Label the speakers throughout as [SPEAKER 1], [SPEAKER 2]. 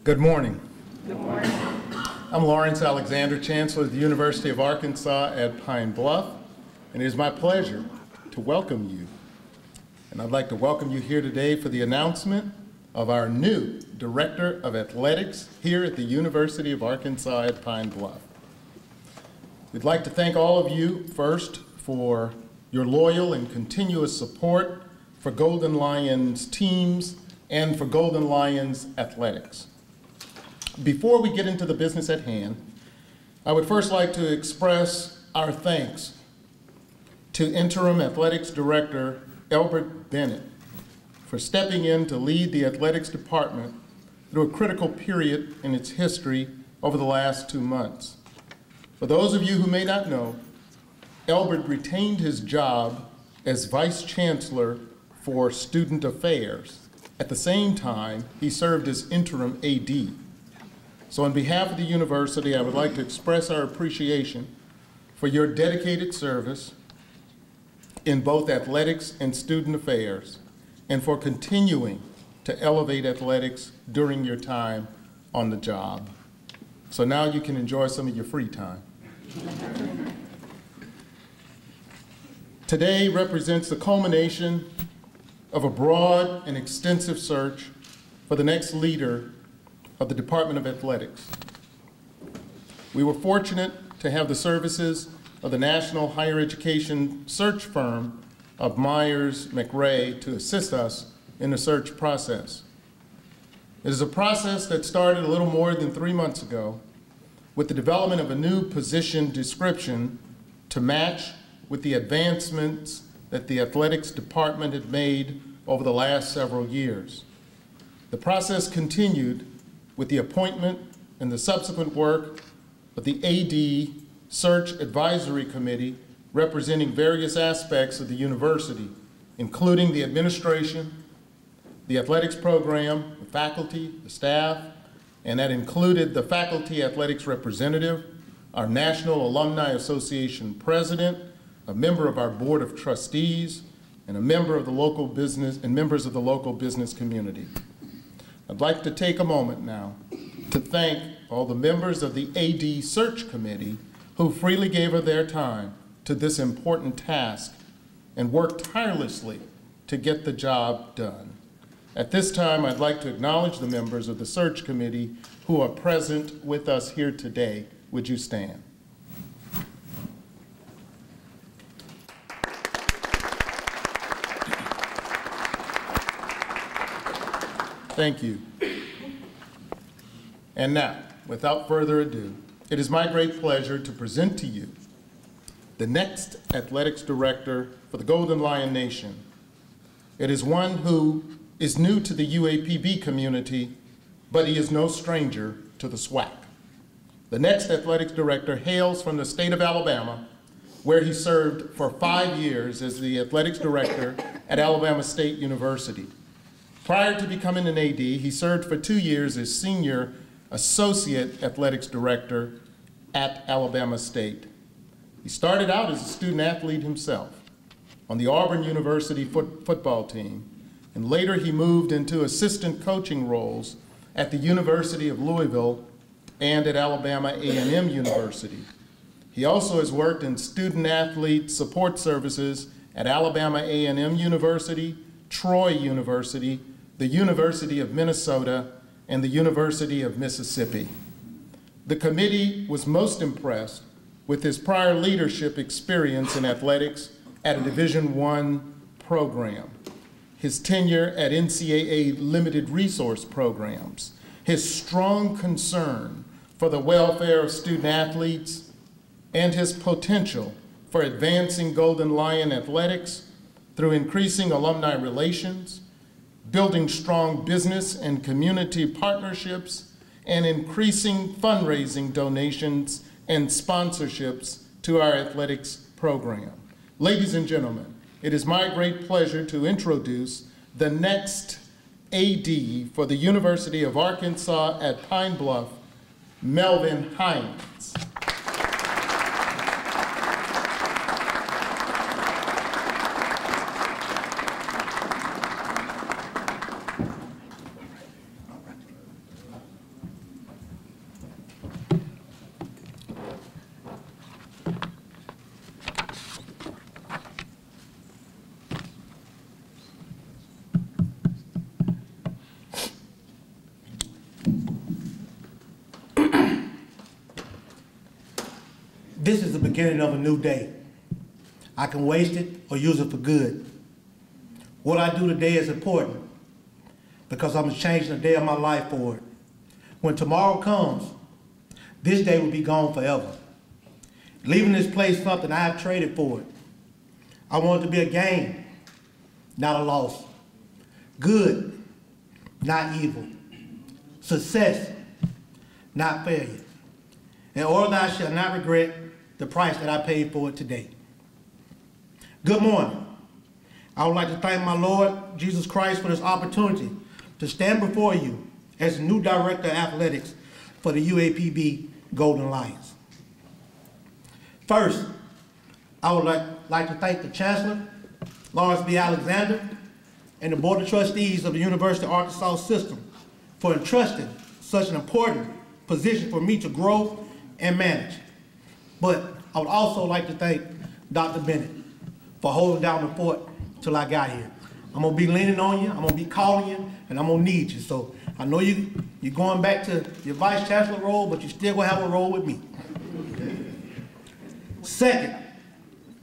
[SPEAKER 1] Good morning.
[SPEAKER 2] Good morning.
[SPEAKER 1] I'm Lawrence Alexander, Chancellor of the University of Arkansas at Pine Bluff, and it is my pleasure to welcome you. And I'd like to welcome you here today for the announcement of our new Director of Athletics here at the University of Arkansas at Pine Bluff. We'd like to thank all of you first for your loyal and continuous support for Golden Lions teams and for Golden Lions athletics. Before we get into the business at hand, I would first like to express our thanks to Interim Athletics Director Elbert Bennett for stepping in to lead the athletics department through a critical period in its history over the last 2 months. For those of you who may not know, Elbert retained his job as Vice Chancellor for Student Affairs. At the same time, he served as interim AD. So on behalf of the university, I would like to express our appreciation for your dedicated service in both athletics and student affairs, and for continuing to elevate athletics during your time on the job. So now you can enjoy some of your free time. Today represents the culmination of a broad and extensive search for the next leader of the Department of Athletics. We were fortunate to have the services of the national higher education search firm of Myers McRae to assist us in the search process. It is a process that started a little more than 3 months ago with the development of a new position description to match with the advancements that the athletics department had made over the last several years. The process continued with the appointment and the subsequent work of the AD Search Advisory Committee representing various aspects of the university, including the administration, the athletics program, the faculty, the staff, and that included the faculty athletics representative, our National Alumni Association president, a member of our board of trustees, and a member of the local business and members of the local business community. I'd like to take a moment now to thank all the members of the AD Search Committee who freely gave of their time to this important task and worked tirelessly to get the job done. At this time, I'd like to acknowledge the members of the Search Committee who are present with us here today. Would you stand? Thank you. And now, without further ado, it is my great pleasure to present to you the next athletics director for the Golden Lion Nation. It is one who is new to the UAPB community, but he is no stranger to the SWAC. The next athletics director hails from the state of Alabama, where he served for 5 years as the athletics director at Alabama State University. Prior to becoming an AD, he served for 2 years as Senior Associate Athletics Director at Alabama State. He started out as a student athlete himself on the Auburn University football team, and later he moved into assistant coaching roles at the University of Louisville and at Alabama A&M University. He also has worked in student athlete support services at Alabama A&M University, Troy University, the University of Minnesota, and the University of Mississippi. The committee was most impressed with his prior leadership experience in athletics at a Division I program, his tenure at NCAA limited resource programs, his strong concern for the welfare of student athletes, and his potential for advancing Golden Lion athletics through increasing alumni relations, building strong business and community partnerships, and increasing fundraising donations and sponsorships to our athletics program. Ladies and gentlemen, it is my great pleasure to introduce the next AD for the University of Arkansas at Pine Bluff, Melvin Hines.
[SPEAKER 2] This is the beginning of a new day. I can waste it or use it for good. What I do today is important because I'm changing the day of my life for it. When tomorrow comes, this day will be gone forever. Leaving this place something I have traded for it. I want it to be a gain, not a loss. Good, not evil. Success, not failure. In order that I shall not regret the price that I paid for it today. Good morning. I would like to thank my Lord Jesus Christ for this opportunity to stand before you as the new Director of Athletics for the UAPB Golden Lions. First, I would like to thank the Chancellor, Lawrence B. Alexander, and the Board of Trustees of the University of Arkansas System for entrusting such an important position for me to grow and manage. But I would also like to thank Dr. Bennett for holding down the fort till I got here. I'm gonna be leaning on you, I'm gonna be calling you, and I'm gonna need you. So I know you're going back to your Vice Chancellor role, but you still gonna have a role with me. Second,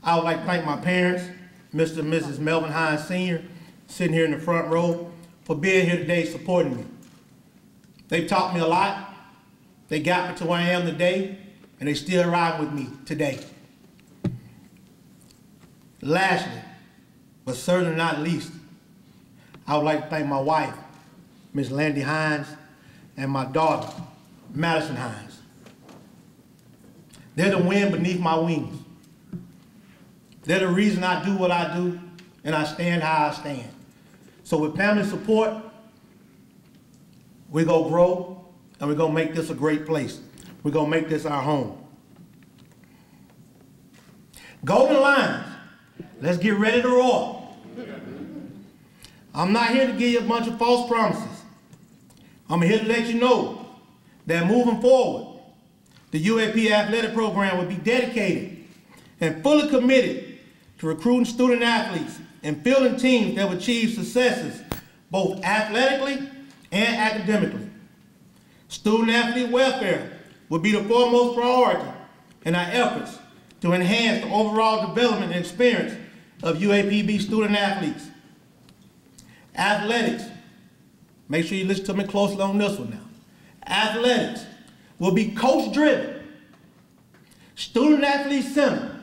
[SPEAKER 2] I would like to thank my parents, Mr. and Mrs. Melvin Hines Sr., sitting here in the front row, for being here today supporting me. They've taught me a lot. They got me to where I am today, and they still ride with me today. Lastly, but certainly not least, I would like to thank my wife, Ms. Landy Hines, and my daughter, Madison Hines. They're the wind beneath my wings. They're the reason I do what I do, and I stand how I stand. So with family support, we're gonna grow, and we're gonna make this a great place. We're gonna make this our home. Golden Lions, let's get ready to roar. I'm not here to give you a bunch of false promises. I'm here to let you know that moving forward, the UAPB athletic program will be dedicated and fully committed to recruiting student athletes and fielding teams that will achieve successes both athletically and academically. Student athlete welfare will be the foremost priority in our efforts to enhance the overall development and experience of UAPB student athletes. Athletics, make sure you listen to me closely on this one now. Athletics will be coach-driven, student athlete centered,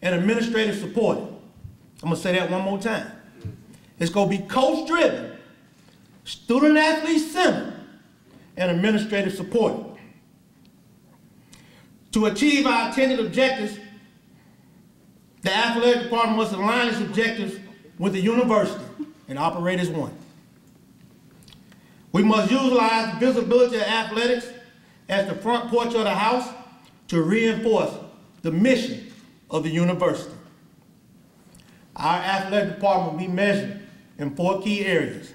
[SPEAKER 2] and administrative supported. I'm gonna say that one more time. It's gonna be coach-driven, student athlete centered, and administrative supported. To achieve our intended objectives, the athletic department must align its objectives with the university and operate as one. We must utilize the visibility of athletics as the front porch of the house to reinforce the mission of the university. Our athletic department will be measured in 4 key areas: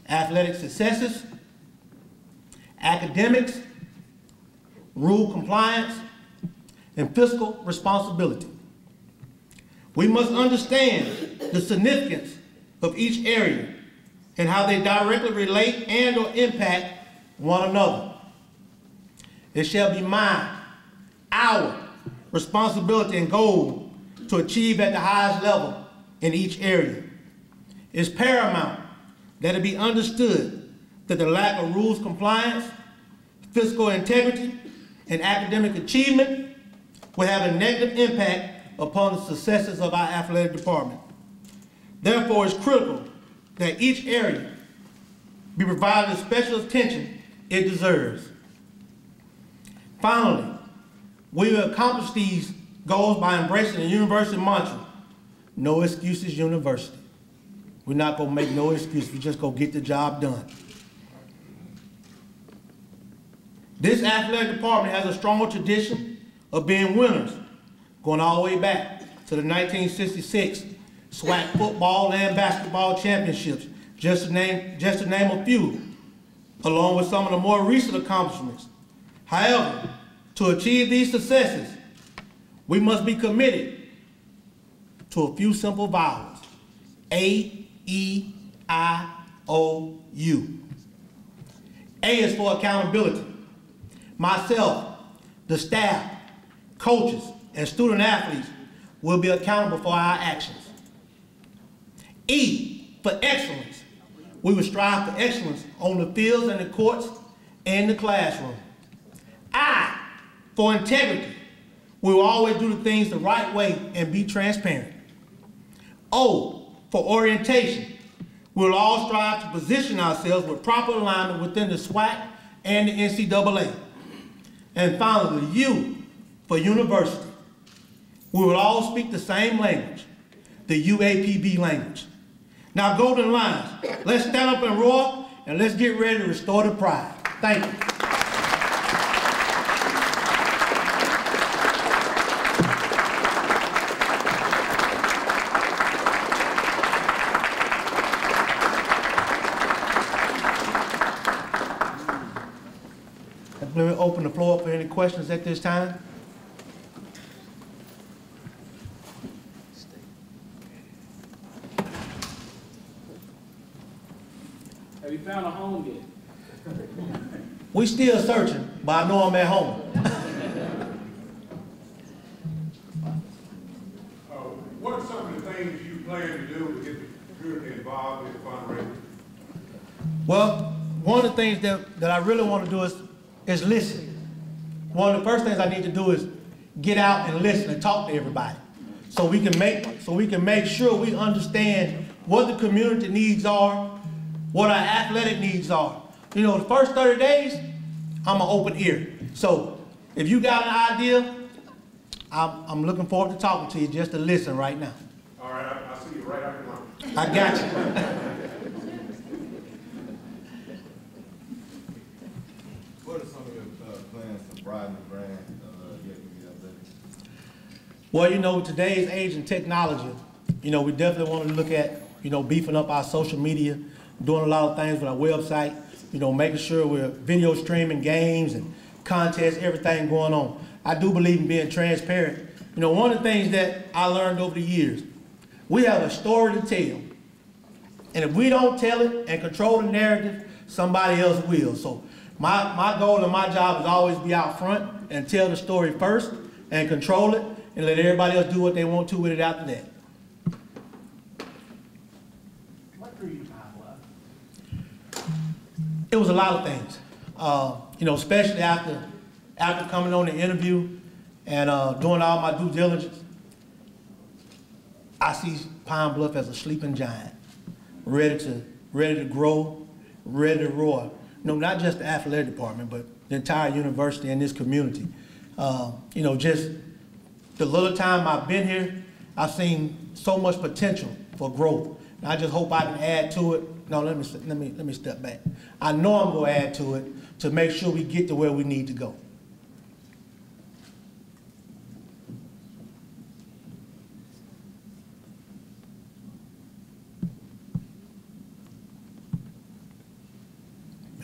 [SPEAKER 2] athletic successes, academics, rule compliance, and fiscal responsibility. We must understand the significance of each area and how they directly relate and or impact one another. It shall be our responsibility and goal to achieve at the highest level in each area. It's paramount that it be understood that the lack of rules compliance, fiscal integrity, and academic achievement will have a negative impact upon the successes of our athletic department. Therefore, it's critical that each area be provided the special attention it deserves. Finally, we will accomplish these goals by embracing the university mantra, no excuses university. We're not gonna make no excuses, we're just gonna get the job done. This athletic department has a strong tradition of being winners, going all the way back to the 1966 SWAC football and basketball championships, just to name a few, along with some of the more recent accomplishments. However, to achieve these successes, we must be committed to a few simple vowels: A, E, I, O, U. A is for accountability. Myself, the staff, coaches, and student athletes will be accountable for our actions. E, for excellence. We will strive for excellence on the fields and the courts and the classroom. I, for integrity. We will always do the things the right way and be transparent. O, for orientation. We will all strive to position ourselves with proper alignment within the SWAC and the NCAA. And finally, the U, for university. We will all speak the same language, the UAPB language. Now, Golden Lions, let's stand up and roar, and let's get ready to restore the pride. Thank you. Let me open the floor up for any questions at this time.
[SPEAKER 3] Have you found a home yet?
[SPEAKER 2] We still searching, but I know I'm at home.
[SPEAKER 4] What are some of the things you plan to do to get the community involved in fundraising?
[SPEAKER 2] Well, one of the things that I really want to do is listen. One of the first things I need to do is get out and listen and talk to everybody, so we can make sure we understand what the community needs are, what our athletic needs are. You know, the first 30 days, I'm an open ear. So if you got an idea, I'm looking forward to talking to you, just to listen right now.
[SPEAKER 4] All right, I'll see you right after lunch.
[SPEAKER 2] I got you.
[SPEAKER 5] What are some of your plans to broaden the brand
[SPEAKER 2] Well, you know, today's age and technology, you know, we definitely want to look at, you know, beefing up our social media, doing a lot of things with our website, you know, making sure we're video streaming games and contests, everything going on. I do believe in being transparent. You know, one of the things that I learned over the years, we have a story to tell. And if we don't tell it and control the narrative, somebody else will. So my goal and my job is always be out front and tell the story first and control it and let everybody else do what they want to with it after that.
[SPEAKER 3] What drew you to Pine Bluff?
[SPEAKER 2] It was a lot of things. You know, especially after coming on the interview and doing all my due diligence, I see Pine Bluff as a sleeping giant, ready to grow, ready to roar. You know, not just the athletic department, but the entire university and this community. You know, just the little time I've been here, I've seen so much potential for growth. And I just hope I can add to it. No, let me step back. I know I'm going to add to it to make sure we get to where we need to go.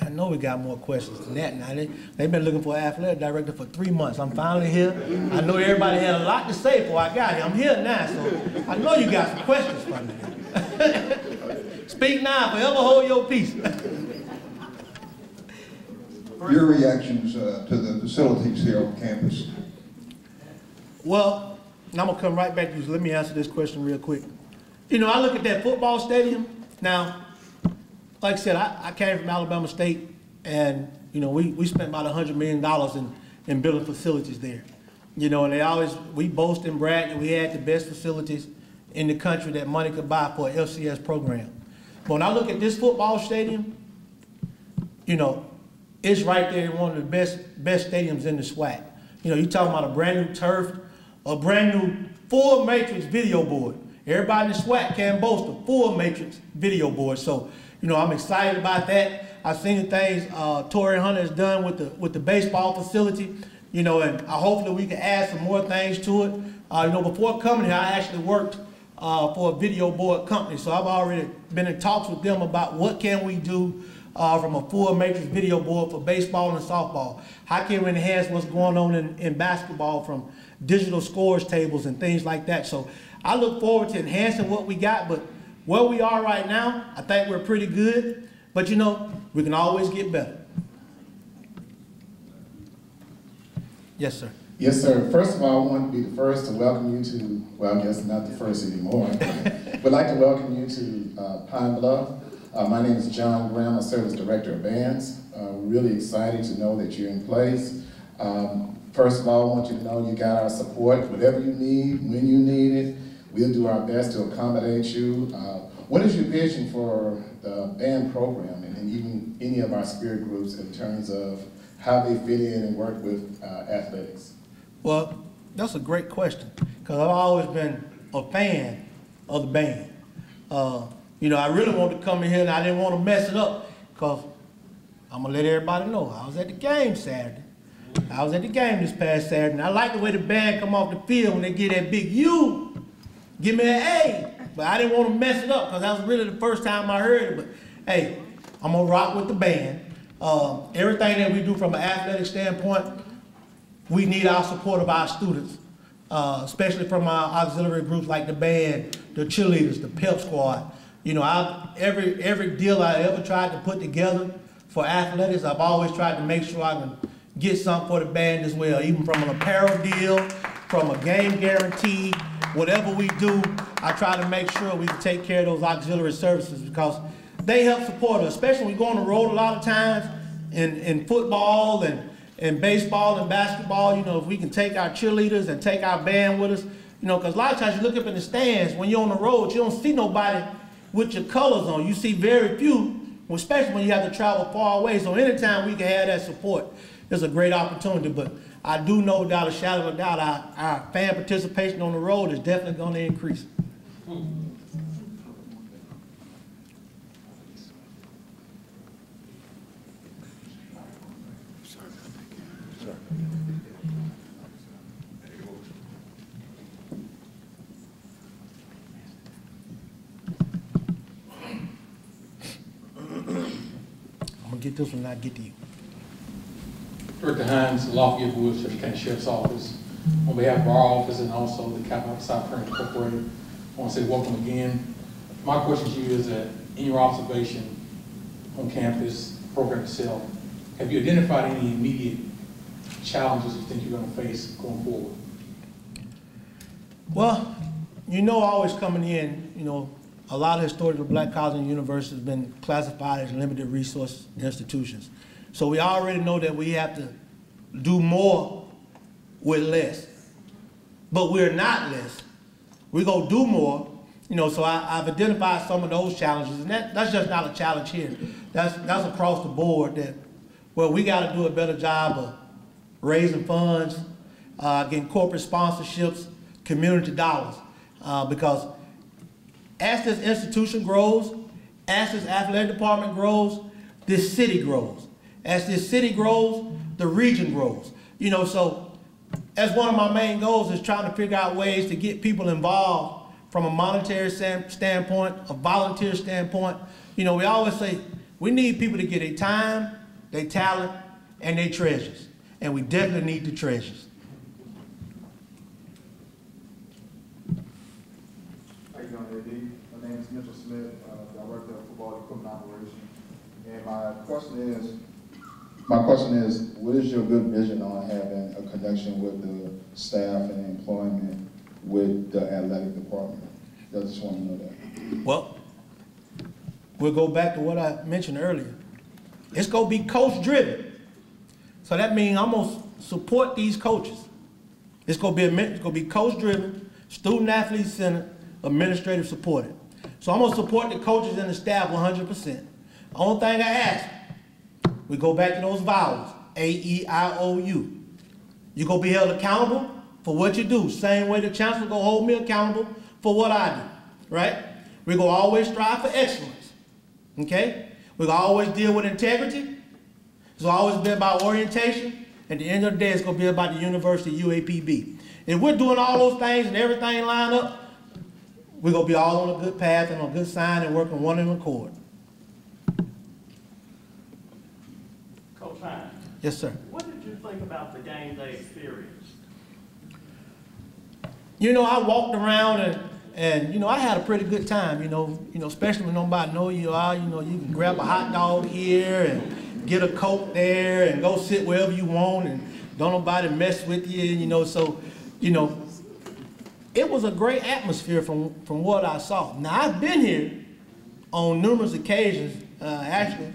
[SPEAKER 2] I know we got more questions than that now. They've been looking for an athletic director for 3 months. I'm finally here. I know everybody had a lot to say before I got here. I'm here now, so I know you got some questions for me. Speak now, forever hold your peace.
[SPEAKER 6] Your reactions to the facilities here on campus?
[SPEAKER 2] Well, and I'm gonna come right back to you, so let me answer this question real quick. You know, I look at that football stadium. Now, like I said, I came from Alabama State, and you know, we spent about $100 million in building facilities there. You know, and we boast and brag that we had the best facilities in the country that money could buy for an FCS program. But when I look at this football stadium, you know, it's right there in one of the best stadiums in the SWAC. You know, you're talking about a brand new turf, a brand new full matrix video board. Everybody in the SWAC can boast a full matrix video board. So, you know, I'm excited about that. I've seen the things Torrey Hunter has done with the baseball facility, you know, and hopefully we can add some more things to it. You know, before coming here, I actually worked for a video board company, so I've already been in talks with them about what can we do from a full matrix video board for baseball and softball. How can we enhance what's going on in basketball from digital scores tables and things like that? So I look forward to enhancing what we got, but where we are right now, I think we're pretty good, but you know, we can always get better. Yes, sir.
[SPEAKER 7] Yes, sir. First of all, I want to be the first to welcome you to, well, I guess not the first anymore, but I'd like to welcome you to Pine Bluff. My name is John Graham. I serve as Director of Bands. We're really excited to know that you're in place. First of all, I want you to know you got our support. Whatever you need, when you need it, we'll do our best to accommodate you. What is your vision for the band program and even any of our spirit groups in terms of how they fit in and work with athletics?
[SPEAKER 2] Well, that's a great question, because I've always been a fan of the band. You know, I really wanted to come in here and I didn't want to mess it up, because I'm going to let everybody know I was at the game Saturday. I was at the game this past Saturday, and I like the way the band come off the field when they get that big U, give me an A. But I didn't want to mess it up, because that was really the first time I heard it. But hey, I'm going to rock with the band. Everything that we do from an athletic standpoint, we need our support of our students, especially from our auxiliary groups like the band, the cheerleaders, the pep squad. You know, every deal I ever tried to put together for athletics, I've always tried to make sure I can get something for the band as well, even from an apparel deal, from a game guarantee, whatever we do, I try to make sure we can take care of those auxiliary services, because they help support us, especially when we go on the road a lot of times in football and baseball and basketball. You know, if we can take our cheerleaders and take our band with us, you know, because a lot of times you look up in the stands, when you're on the road, you don't see nobody with your colors on. You see very few, especially when you have to travel far away. So anytime we can have that support, it's a great opportunity. But I do know, without a shadow of a doubt, our fan participation on the road is definitely going to increase. I'm going to get this one and I'll get to you.
[SPEAKER 3] Director Hines, Lafayette Woods, Church County Sheriff's Office. On behalf of our office and also the Capital South Current Incorporated, I want to say welcome again. My question to you is that in your observation on campus, the program itself, have you identified any immediate challenges you think you're going to face going forward?
[SPEAKER 2] Well, you know, always coming in, you know, a lot of historical black colleges and universities have been classified as limited resource institutions. So we already know that we have to do more with less. But we're not less. We're going to do more. You know, so I've identified some of those challenges, and that's just not a challenge here. That's across the board, that, well, we got to do a better job of raising funds, getting corporate sponsorships, community dollars, because as this institution grows, as this athletic department grows, this city grows. As this city grows, the region grows. You know, so as one of my main goals is trying to figure out ways to get people involved from a monetary standpoint, a volunteer standpoint. You know, we always say we need people to get their time, their talent, and their treasures. And we definitely need the treasures.
[SPEAKER 5] How you doing, AD? My name is Mitchell Smith, Director of Football Equipment Operation. And my question is, what is your good vision on having a connection with the staff and employment with the athletic department? I just want to know that.
[SPEAKER 2] Well, we'll go back to what I mentioned earlier. It's going to be coach-driven. So that means I'm going to support these coaches. It's going to be coach-driven, student-athlete-centered, administrative supported. So I'm going to support the coaches and the staff 100%. The only thing I ask, we go back to those vowels, A-E-I-O-U. You're going to be held accountable for what you do. Same way the chancellor going to hold me accountable for what I do, right? We're going to always strive for excellence, okay? We're going to always deal with integrity. It's going to always be about orientation. At the end of the day, it's going to be about the university UAPB. If we're doing all those things and everything lined up, we're going to be all on a good path and on a good sign and working one in accord.
[SPEAKER 8] Coach Hines.
[SPEAKER 2] Yes, sir.
[SPEAKER 8] What did you think about the game day experience?
[SPEAKER 2] You know, I walked around and you know, I had a pretty good time, you know, especially when nobody know you are, you know, you can grab a hot dog here and get a Coke there and go sit wherever you want and don't nobody mess with you, you know, so, you know, it was a great atmosphere from what I saw. Now, I've been here on numerous occasions, actually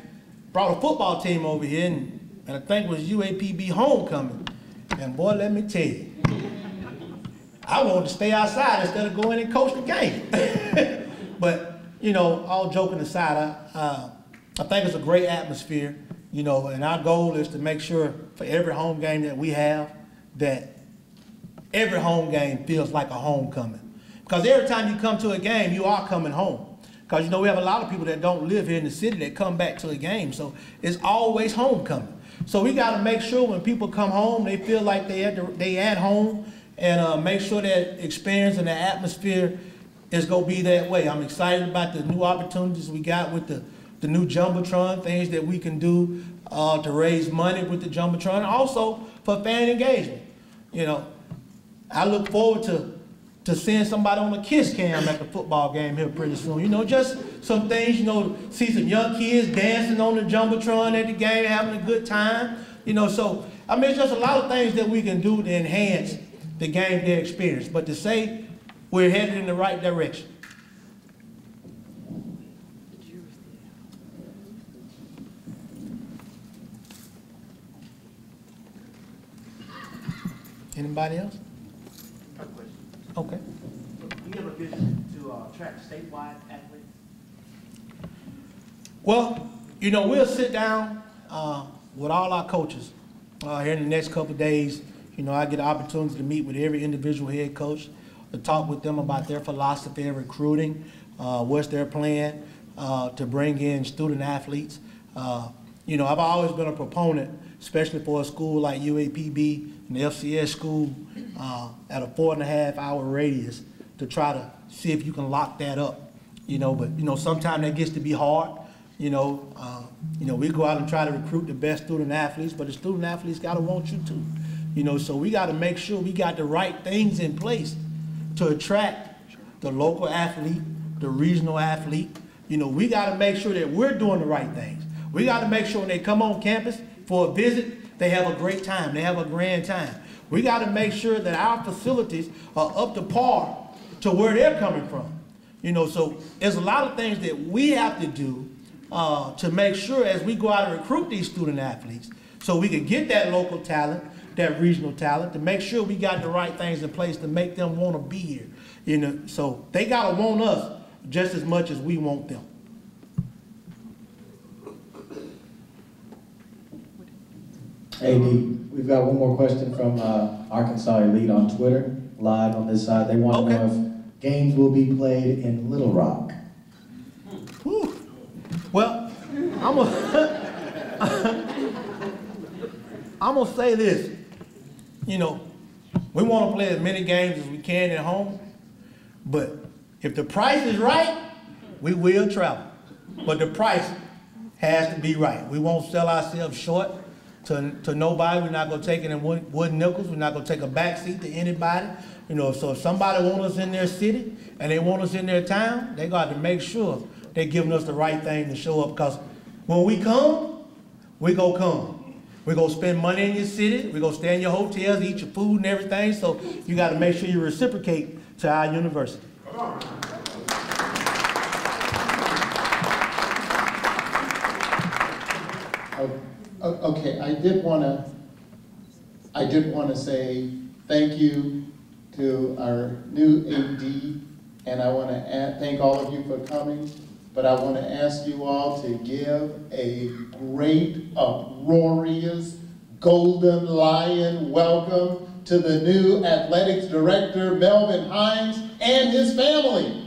[SPEAKER 2] brought a football team over here, and I think it was UAPB homecoming. And boy, let me tell you, I wanted to stay outside instead of going and coach the game. But, you know, all joking aside, I think it's a great atmosphere, you know, and our goal is to make sure for every home game that we have, that every home game feels like a homecoming. Because every time you come to a game, you are coming home. Because, you know, we have a lot of people that don't live here in the city that come back to a game, so it's always homecoming. So we got to make sure when people come home, they feel like they at home, and make sure that experience and the atmosphere is going to be that way. I'm excited about the new opportunities we got with the new Jumbotron, things that we can do to raise money with the Jumbotron, and also for fan engagement. You know, I look forward to seeing somebody on a kiss cam at the football game here pretty soon. You know, just some things, you know, see some young kids dancing on the Jumbotron at the game, having a good time. You know, so, I mean, it's just a lot of things that we can do to enhance the game day experience. But to say we're headed in the right direction. Anybody else? Okay.
[SPEAKER 8] Do you have a vision to attract statewide athletes?
[SPEAKER 2] Well, you know, we'll sit down with all our coaches here in the next couple of days. You know, I get an opportunity to meet with every individual head coach to talk with them about their philosophy of recruiting, what's their plan to bring in student athletes. You know, I've always been a proponent, especially for a school like UAPB and the FCS school, at a 4.5-hour radius to try to see if you can lock that up. You know, but, you know, sometimes that gets to be hard. You know, we go out and try to recruit the best student athletes, but the student athletes got to want you too. You know, so we got to make sure we got the right things in place to attract the local athlete, the regional athlete. You know, we got to make sure that we're doing the right things. We got to make sure when they come on campus for a visit, they have a great time, they have a grand time. We got to make sure that our facilities are up to par to where they're coming from. You know, so there's a lot of things that we have to do to make sure as we go out and recruit these student athletes, so we can get that local talent, that regional talent, to make sure we got the right things in place to make them want to be here. You know, so they got to want us just as much as we want them.
[SPEAKER 9] Hey, D, we've got one more question from Arkansas Elite on Twitter, live on this side. They want to know if games will be played in Little Rock.
[SPEAKER 2] Whew. Well, I'm gonna say this. You know, we want to play as many games as we can at home, but if the price is right, we will travel. But the price has to be right. We won't sell ourselves short to nobody. We're not going to take it in wood nickels. We're not going to take a backseat to anybody. You know, so if somebody wants us in their city and they want us in their town, they got to make sure they're giving us the right thing to show up, because when we come, we go come. We're going to spend money in your city. We're going to stay in your hotels, eat your food and everything. So you got to make sure you reciprocate to our university.
[SPEAKER 4] Come on.
[SPEAKER 1] Okay, I did want to say thank you to our new AD, and I want to thank all of you for coming. But I want to ask you all to give a great, uproarious, golden lion welcome to the new athletics director, Melvin Hines, and his family.